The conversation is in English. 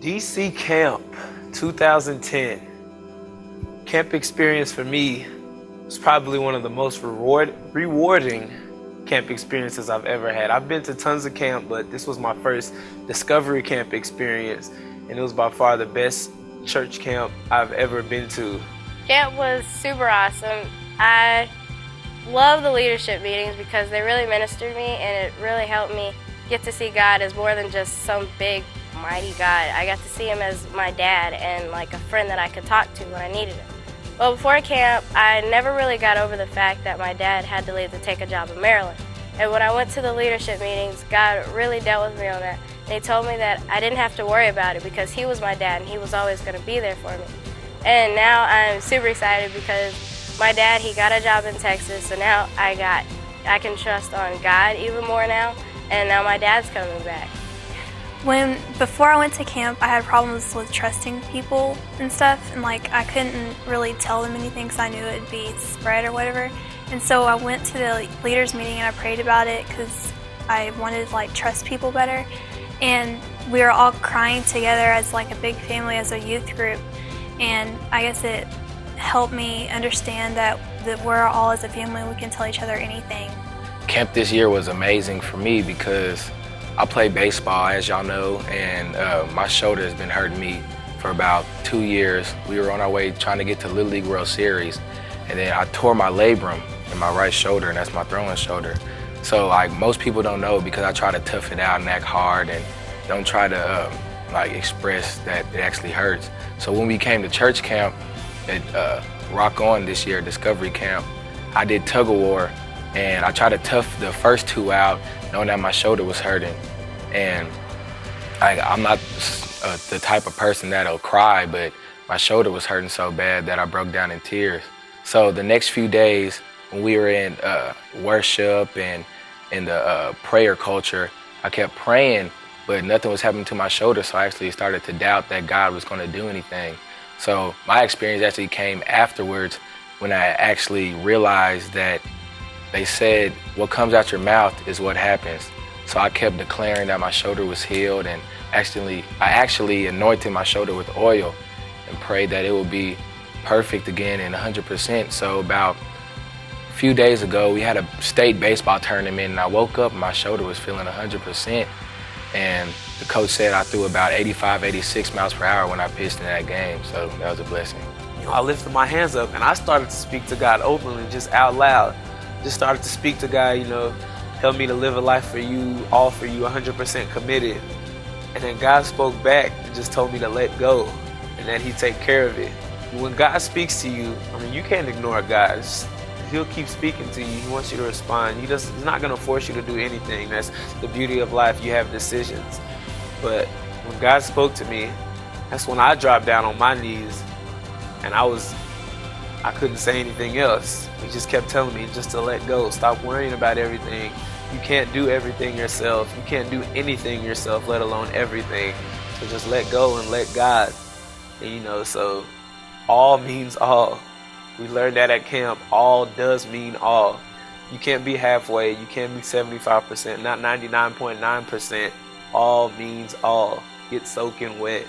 DC Camp 2010. Camp experience for me was probably one of the most rewarding camp experiences I've ever had. I've been to tons of camp, but this was my first discovery camp experience, and it was by far the best church camp I've ever been to. Camp was super awesome. I love the leadership meetings because they really ministered me, and it really helped me get to see God as more than just some big, mighty God. I got to see him as my dad and like a friend that I could talk to when I needed him. Well, before camp, I never really got over the fact that my dad had to leave to take a job in Maryland. And when I went to the leadership meetings, God really dealt with me on that. And he told me that I didn't have to worry about it because he was my dad and he was always going to be there for me. And now I'm super excited because my dad, he got a job in Texas, so now I can trust on God even more now, and now my dad's coming back. Before I went to camp, I had problems with trusting people and stuff, and I couldn't really tell them anything because I knew it would be spread or whatever. And so I went to the leaders meeting and I prayed about it because I wanted to trust people better. And we were all crying together as a big family, as a youth group. And I guess it helped me understand that we're all as a family, we can tell each other anything. Camp this year was amazing for me because I play baseball, as y'all know, and my shoulder has been hurting me for about 2 years. We were on our way trying to get to Little League World Series, and then I tore my labrum in my right shoulder, and that's my throwing shoulder. So most people don't know because I try to tough it out and act hard and don't try to express that it actually hurts. So when we came to church camp at Rock On this year, Discovery Camp, I did tug of war, and I tried to tough the first 2 out, knowing that my shoulder was hurting. And I'm not the type of person that'll cry, but my shoulder was hurting so bad that I broke down in tears. So the next few days, when we were in worship and in the prayer culture, I kept praying, but nothing was happening to my shoulder, so I actually started to doubt that God was going to do anything. So my experience actually came afterwards when I actually realized that they said, what comes out your mouth is what happens. So I kept declaring that my shoulder was healed, and I actually anointed my shoulder with oil and prayed that it would be perfect again and 100%. So about a few days ago, we had a state baseball tournament, and I woke up and my shoulder was feeling 100%. And the coach said I threw about 85, 86 miles per hour when I pitched in that game, so that was a blessing. I lifted my hands up and I started to speak to God openly, just out loud. Just started to speak to God, help me to live a life for you, all for you, 100% committed. And then God spoke back and just told me to let go and that he'd take care of it. When God speaks to you, you can't ignore God. He'll keep speaking to you. He wants you to respond. He's not going to force you to do anything. That's the beauty of life. You have decisions. But when God spoke to me, that's when I dropped down on my knees, and I couldn't say anything else. He just kept telling me just to let go. Stop worrying about everything. You can't do everything yourself. You can't do anything yourself, let alone everything. So just let go and let God. And, so all means all. We learned that at camp. All does mean all. You can't be halfway. You can't be 75%, not 99.9%. All means all. Get soaking wet.